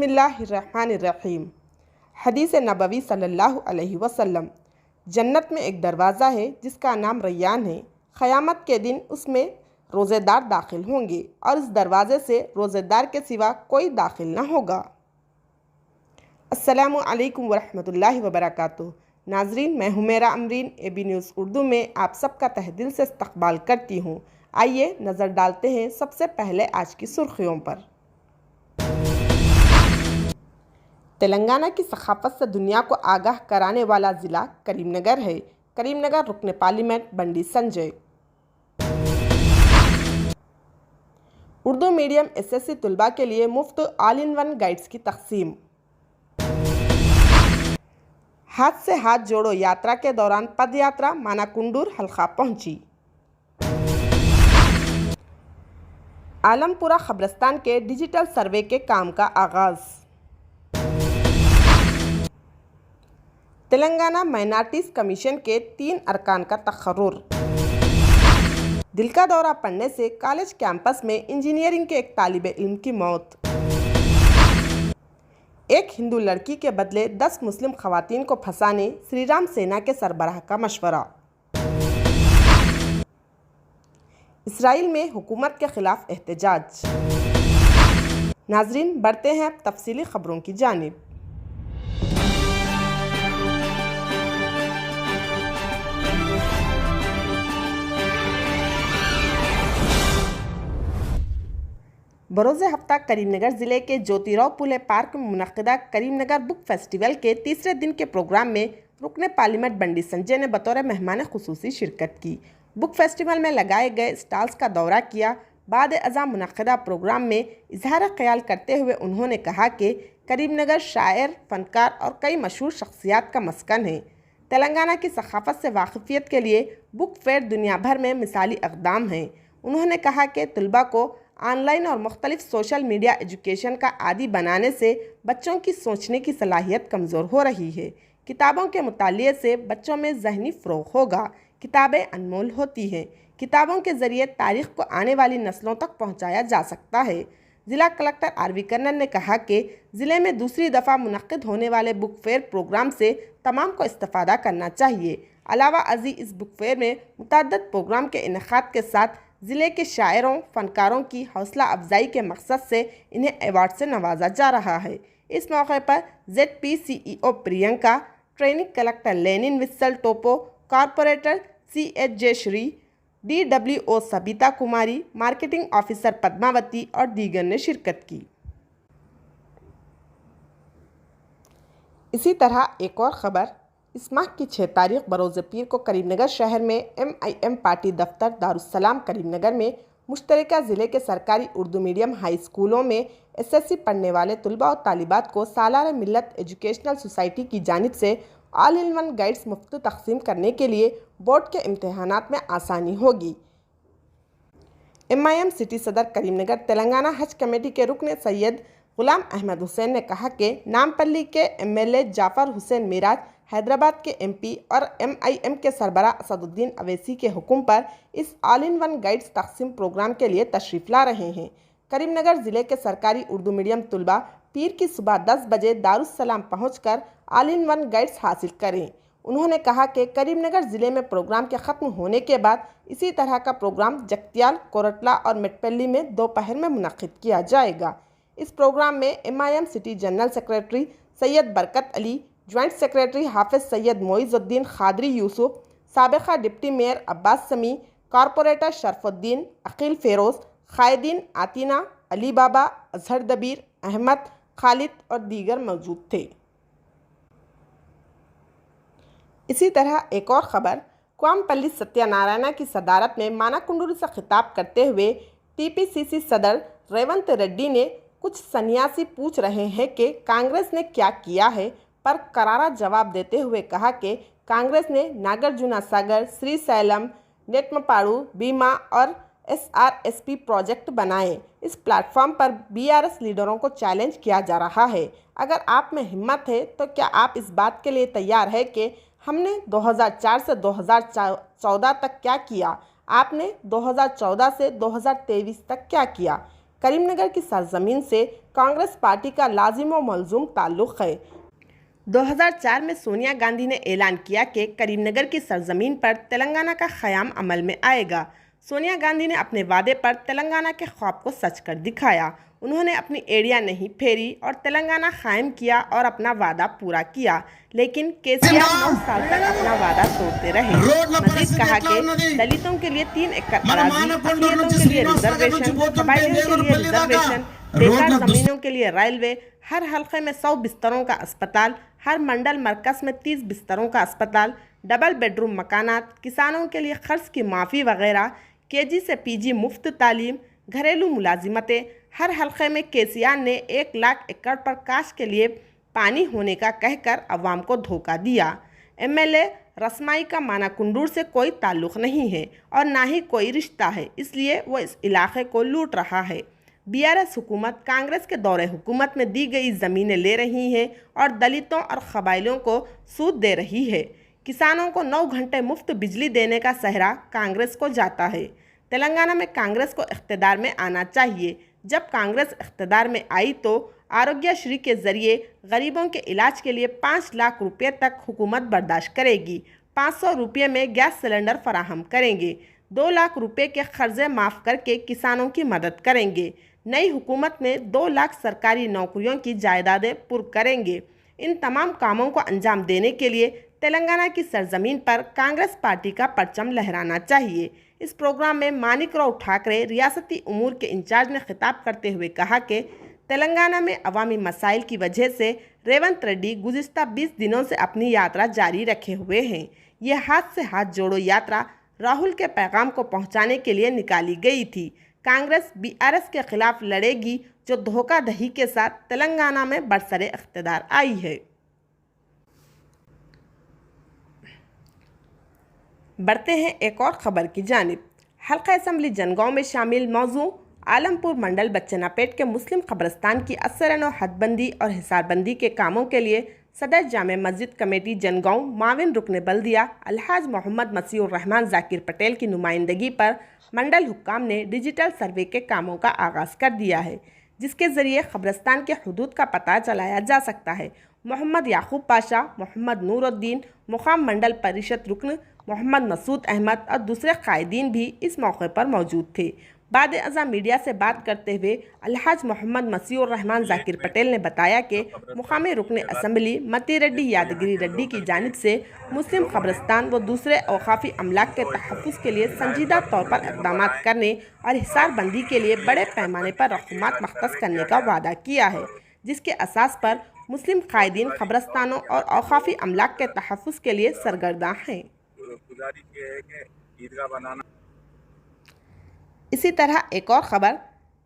बिस्मिल्लाहिर्रहमानिर्रहीम। हदीस नबवी सल्लल्लाहु अलैहि वसल्लम। जन्नत में एक दरवाज़ा है जिसका नाम रैयान है। क़यामत के दिन उसमें रोज़ेदार दाखिल होंगे और इस दरवाज़े से रोज़ेदार के सिवा कोई दाखिल न होगा। अस्सलामु अलैकुम वरहमतुल्लाहि वबरकातुहू। नाज़रीन, मैं हुमैरा अमरीन AB न्यूज़ उर्दू में आप सबका तहे दिल से इस्तक़बाल करती हूँ। आइए नज़र डालते हैं सबसे पहले आज की सुर्खियों पर। तेलंगाना की सखाफ़त से दुनिया को आगाह कराने वाला ज़िला करीमनगर है। करीमनगर रुकन parliament Bandi Sanjay. Urdu medium SSC तलबा के लिए मुफ्त ऑल इन वन गाइड्स की तक़सीम। हाथ से हाथ जोड़ो यात्रा के दौरान पद यात्रा मानाकुंडूर हल्का पहुंची। आलमपुरा खबरस्तान के डिजिटल सर्वे के काम का आगाज़। तेलंगाना माइनॉरिटीज़ कमीशन के 3 अरकान का तकर्रुर। दिल का दौरा पड़ने से कॉलेज कैंपस में इंजीनियरिंग के एक तालिब इल्म की मौत। एक हिंदू लड़की के बदले 10 मुस्लिम खवातीन को फंसाने श्री राम सेना के सरबराह का मशवरा। इसराइल में हुकूमत के खिलाफ एहतजाज। नाजरीन, बढ़ते हैं तफसीली खबरों की जानिब। बरोज़ हफ्ता करीमनगर ज़िले के ज्योतिराव पुले पार्क में मुनक़्क़िदा करीमनगर बुक फेस्टिवल के तीसरे दिन के प्रोग्राम में रुकन पार्लियामेंट बंडी संजय ने बतौर मेहमान ख़ुसूसी शिरकत की। बुक फेस्टिवल में लगाए गए स्टॉल्स का दौरा किया। बाद अज़ा मुनक़्क़िदा प्रोग्राम में इजहार ख्याल करते हुए उन्होंने कहा कि करीमनगर शायर, फ़नकार और कई मशहूर शख्सियात का मस्कन है। तेलंगाना की सखाफ़त से वाक़िफ़ियत के लिए बुक फेयर दुनिया भर में मिसाली इक़दाम हैं। उन्होंने कहा कि तलबा को ऑनलाइन और मुख्तलिफ सोशल मीडिया एजुकेशन का आदी बनाने से बच्चों की सोचने की सलाहियत कमज़ोर हो रही है। किताबों के मुतालिए से बच्चों में ज़हनी फ़रोग़ होगा। किताबें अनमोल होती हैं। किताबों के ज़रिए तारीख़ को आने वाली नस्लों तक पहुँचाया जा सकता है। ज़िला कलेक्टर RV कर्नल ने कहा कि ज़िले में दूसरी दफ़ा मुनक़्क़िद होने वाले बुक फेयर प्रोग्राम से तमाम को इस्तिफ़ादा करना चाहिए। अलावा अज़ी इस बुक फेयर में मुतअद्दिद प्रोग्राम के इनेक़ाद के साथ ज़िले के शायरों, फ़नकारों की हौसला अफजाई के मकसद से इन्हें अवार्ड से नवाजा जा रहा है। इस मौके पर ZP CEO Priyanka, training collector Lenin Vissal Toppo, corporator CH Jayashree, DWO Sabita Kumari, marketing officer Padmavathi और दीगर ने शिरकत की। इसी तरह एक और ख़बर, इस माह की 6 तारीख बरोज़ पीर को करीमनगर शहर में MIM पार्टी दफ्तर दारुस्सलाम करीमनगर में मुश्तरका ज़िले के सरकारी उर्दू मीडियम हाई स्कूलों में SSC पढ़ने वाले तलबा और तालिबात को सालाना मिल्लत एजुकेशनल सोसाइटी की जानिब से ऑल इन वन गाइड्स मुफ्त तक़सीम करने के लिए बोर्ड के इम्तहानात में आसानी होगी। MIM सिटी सदर करीमनगर तेलंगाना हज कमेटी के रुकन सैयद ग़ुलाम अहमद हुसैन ने कहा कि नामपल्ली के MLA जाफ़र हुसैन मिराज, हैदराबाद के MP और MIM के सरबराह असदुद्दीन अवैसी के हुक्म पर इस ऑल इन वन गाइड्स तक़सीम प्रोग्राम के लिए तशरीफ़ ला रहे हैं। करीमनगर ज़िले के सरकारी उर्दू मीडियम तलबा पीर की सुबह 10 बजे दारुस्सलाम पहुंचकर ऑल इन वन गाइड्स हासिल करें। उन्होंने कहा कि करीमनगर ज़िले में प्रोग्राम के ख़त्म होने के बाद इसी तरह का प्रोग्राम जगत्याल, कोरटला और मेटपल्ली में दोपहर में मुनक़्क़िद किया जाएगा। इस प्रोग्राम में MIM city general secretary Syed Barkat Ali, joint secretary हाफिज़ सैयद मोइज़ुद्दीन खादरी यूसुफ, साबिक़ा डिप्टी मेयर अब्बास समी, कॉरपोरेटर शरफुद्दीन, अकील फ़ेरोज़, क़ायदीन आतिना, अली बाबा, अज़हर दबीर, अहमद, खालिद और दीगर मौजूद थे। इसी तरह एक और ख़बर, क्वामपल्ली सत्यानारायणा की सदारत में मानाकुंडूर से खिताब करते हुए TPCC सदर रेवंत रेड्डी ने कुछ सन्यासी पूछ रहे हैं कि कांग्रेस ने क्या किया है, पर करारा जवाब देते हुए कहा कि कांग्रेस ने नागार्जुना सागर, श्रीशैलम, नेटमपाड़ू, बीमा और SRSP प्रोजेक्ट बनाए। इस प्लेटफॉर्म पर BRS लीडरों को चैलेंज किया जा रहा है। अगर आप में हिम्मत है तो क्या आप इस बात के लिए तैयार है कि हमने 2004 से 2014 तक क्या किया, आपने 2014 से 2023 तक क्या किया? करीमनगर की सरजमीन से कांग्रेस पार्टी का लाजिम व मलजूम ताल्लुक़ है। 2004 में सोनिया गांधी ने ऐलान किया कि करीमनगर की सरजमीन पर तेलंगाना का क़याम अमल में आएगा। सोनिया गांधी ने अपने वादे पर तेलंगाना के ख्वाब को सच कर दिखाया। उन्होंने अपनी एड़ियां नहीं फेरी और तेलंगाना कायम किया और अपना वादा पूरा किया, लेकिन केसीआर 9 साल तक अपना वादा तोड़ते रहे। मजीद कहा कि दलितों के लिए 3 एकड़ अराजी, अक़लियतों के लिए रिजर्वेशन, कबायलियों के लिए रिजर्वेशन, बेकार ज़मीनों के लिए रेलवे, हर हल्के में 100 बिस्तरों का अस्पताल, हर मंडल मरकज़ में 30 बिस्तरों का अस्पताल, डबल बेडरूम मकानात, किसानों के लिए क़र्ज़ की माफ़ी वगैरह, केजी से पीजी मुफ्त तालीम, घरेलू मुलाजिमतें। हर हल्के में केसीआर ने 1 लाख एकड़ पर काश के लिए पानी होने का कहकर अवाम को धोखा दिया। एमएलए रसमाई का मानाकुंडूर से कोई ताल्लुक़ नहीं है और ना ही कोई रिश्ता है, इसलिए वो इस इलाके को लूट रहा है। बीआरएस हुकूमत कांग्रेस के दौरे हुकूमत में दी गई ज़मीनें ले रही है और दलितों और कबायलियों को सूद दे रही है। किसानों को 9 घंटे मुफ्त बिजली देने का सहरा कांग्रेस को जाता है। तेलंगाना में कांग्रेस को इख्तिदार में आना चाहिए। जब कांग्रेस इख्तिदार में आई तो आरोग्यश्री के ज़रिए गरीबों के इलाज के लिए 5 लाख रुपये तक हुकूमत बर्दाश्त करेगी। 500 रुपये में गैस सिलेंडर फराहम करेंगे। 2 लाख रुपये के कर्जे माफ़ करके किसानों की मदद करेंगे। नई हुकूमत में 2 लाख सरकारी नौकरियों की जायदादें पुर करेंगे। इन तमाम कामों को अंजाम देने के लिए तेलंगाना की सरजमीन पर कांग्रेस पार्टी का परचम लहराना चाहिए। इस प्रोग्राम में मानिकराव ठाकरे रियासती उमूर के इंचार्ज ने खिताब करते हुए कहा कि तेलंगाना में अवामी मसाइल की वजह से रेवंत रेड्डी गुज़िस्ता 20 दिनों से अपनी यात्रा जारी रखे हुए हैं। यह हाथ से हाथ जोड़ो यात्रा राहुल के पैगाम को पहुंचाने के लिए निकाली गई थी। कांग्रेस बीआरएस के खिलाफ लड़ेगी, जो धोखाधड़ी के साथ तेलंगाना में बरसरे इख्तिदार आई है। बढ़ते हैं एक और ख़बर की जानिब। हल्का असम्बली जनगांव में शामिल मौजू आलमपुर मंडल बच्चनापेट के मुस्लिम कब्रस्तान की असरन और हदबंदी और हिसारबंदी के कामों के लिए सदर जामे मस्जिद कमेटी जनगांव माविन रुकन बल्दिया अलहाज मोहम्मद मसीहुर रहमान जाकिर पटेल की नुमाइंदगी पर मंडल हुक्काम ने डिजिटल सर्वे के कामों का आगाज़ कर दिया है, जिसके ज़रिए कब्रस्तान के हदूद का पता चलाया जा सकता है। मोहम्मद याकूब पाशा, मोहम्मद नूरुद्दीन, मुकाम मंडल परिषद रुकन मोहम्मद मसूद अहमद और दूसरे कायदीन भी इस मौके पर मौजूद थे। बाद अज़ा मीडिया से बात करते हुए अलहाज मोहम्मद मसीहुर रहमान जाकिर पटेल ने बताया कि मुकामी रुकन असम्बली मती रेड्डी यादगिरी रेड्डी की जानिब से मुस्लिम कब्रस्तान व दूसरे औकाफ़ी अमलाक के तहफ़्फ़ुज़ के लिए संजीदा तौर पर इक़दाम करने और हिसारबंदी के लिए बड़े पैमाने पर रक़ूमात मख्तस करने का वादा किया है, जिसके असास पर मुस्लिम कायदीन कब्रस्तानों और औकाफ़ी अमलाक के तहफ़्फ़ुज़ के लिए सरगर्दा हैं। इसी तरह एक और ख़बर,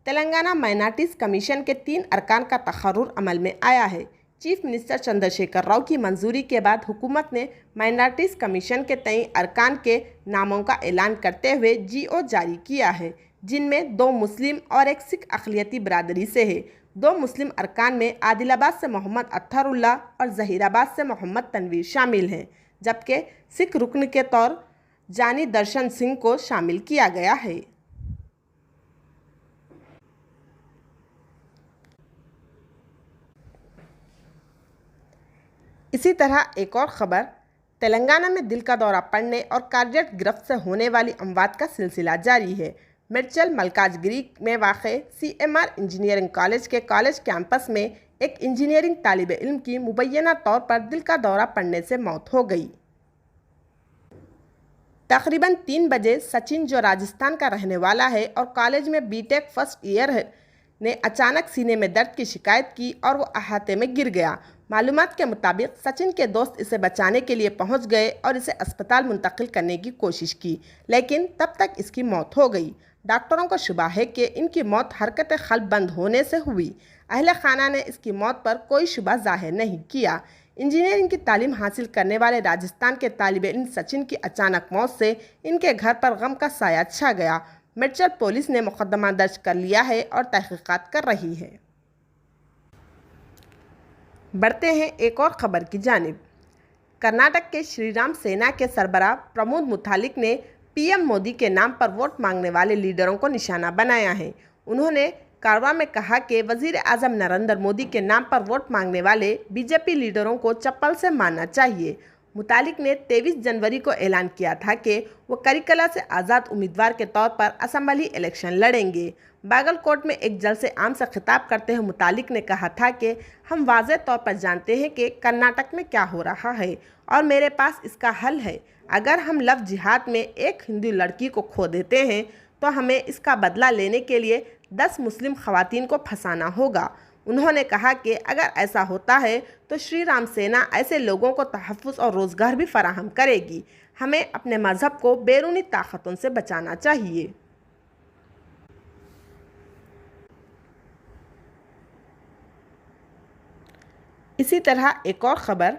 तेलंगाना माइनॉरिटीज़ कमीशन के 3 अरकान का तक़र्रुर अमल में आया है। चीफ मिनिस्टर चंद्रशेखर राव की मंजूरी के बाद हुकूमत ने माइनॉरिटीज़ कमीशन के 3 अरकान के नामों का ऐलान करते हुए GO जारी किया है, जिनमें 2 मुस्लिम और 1 सिख अक़लियती बरादरी से है। 2 मुस्लिम अरकान में आदिलाबाद से मोहम्मद अत्तरुल्लाह और ज़हीराबाद से मोहम्मद तनवीर शामिल हैं, जबकि सिख रुकन के तौर जानी दर्शन सिंह को शामिल किया गया है। इसी तरह एक और ख़बर, तेलंगाना में दिल का दौरा पड़ने और कार्डियक गिरफ्त से होने वाली अमवात का सिलसिला जारी है। मिर्चल मलकाजगिरी में वाक़े CMR इंजीनियरिंग कॉलेज के कॉलेज कैंपस में एक इंजीनियरिंग तालिब इल्म की मुबैना तौर पर दिल का दौरा पड़ने से मौत हो गई। तकरीबन 3 बजे सचिन, जो राजस्थान का रहने वाला है और कॉलेज में बीटेक फर्स्ट ईयर है, ने अचानक सीने में दर्द की शिकायत की और वो अहाते में गिर गया। मालूमात के मुताबिक सचिन के दोस्त इसे बचाने के लिए पहुंच गए और इसे अस्पताल मुंतकिल करने की कोशिश की, लेकिन तब तक इसकी मौत हो गई। डॉक्टरों को शुबा है कि इनकी मौत हरकत क़ल्ब बंद होने से हुई। अहले खाना ने इसकी मौत पर कोई शुबा जाहिर नहीं किया। इंजीनियरिंग की तालीम हासिल करने वाले राजस्थान के तालिब इल्म सचिन की अचानक मौत से इनके घर पर गम का साया छा गया। मिर्चल पुलिस ने मुकदमा दर्ज कर लिया है और तहकीकात कर रही है। बढ़ते हैं एक और ख़बर की जानिब। कर्नाटक के श्रीराम सेना के सरबराह प्रमोद मुतालिक ने PM मोदी के नाम पर वोट मांगने वाले लीडरों को निशाना बनाया है। उन्होंने कारवां में कहा कि वजीर आजम नरेंद्र मोदी के नाम पर वोट मांगने वाले बीजेपी लीडरों को चप्पल से मारना चाहिए। मुतालिक ने 23 जनवरी को ऐलान किया था कि वो करिकला से आज़ाद उम्मीदवार के तौर पर असेंबली इलेक्शन लड़ेंगे। बागलकोट में एक जलसे आम से खिताब करते हुए मुतालिक ने कहा था कि हम वाज़ेह तौर पर जानते हैं कि कर्नाटक में क्या हो रहा है और मेरे पास इसका हल है। अगर हम लव जिहाद में एक हिंदू लड़की को खो देते हैं तो हमें इसका बदला लेने के लिए 10 मुस्लिम खवातीन को फंसाना होगा। उन्होंने कहा कि अगर ऐसा होता है तो श्री राम सेना ऐसे लोगों को तहफ़्फ़ुज़ और रोज़गार भी फराहम करेगी। हमें अपने मज़हब को बैरूनी ताकतों से बचाना चाहिए। इसी तरह एक और ख़बर,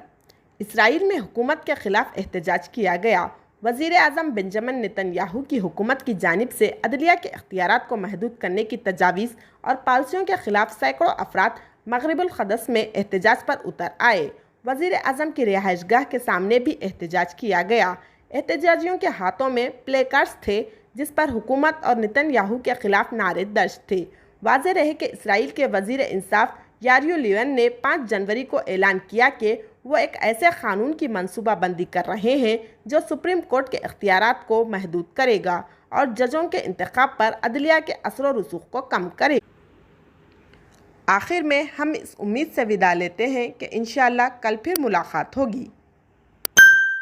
इसराइल में हुकूमत के ख़िलाफ़ एहतजाज किया गया। वज़ीर आज़म बेंजामिन नेतन्याहू की हुकूमत की जानिब से अदलिया के इख्तियारात को महदूद करने की तजावीज़ और पॉलिसियों के ख़िलाफ़ सैकड़ों अफराद मग़रिबुल क़दस में एहतजाज पर उतर आए। वज़ीर आज़म की रिहाइशगाह के सामने भी एहतजाज किया गया। एहतजाजियों के हाथों में प्ले कार्ड्स थे जिस पर हुकूमत और नेतन्याहू के ख़िलाफ़ नारे दर्ज थे। वाज़ेह रहे कि इसराइल के वज़ीर इंसाफ यारियो लिवन ने 5 जनवरी को ऐलान किया कि वो एक ऐसे कानून की मनसूबाबंदी कर रहे हैं जो सुप्रीम कोर्ट के इख्तियारात को महदूद करेगा और जजों के इंतखाब पर अदलिया के असर व रसूख को कम करेगा। आखिर में हम इस उम्मीद से विदा लेते हैं कि इंशाअल्लाह कल फिर मुलाकात होगी।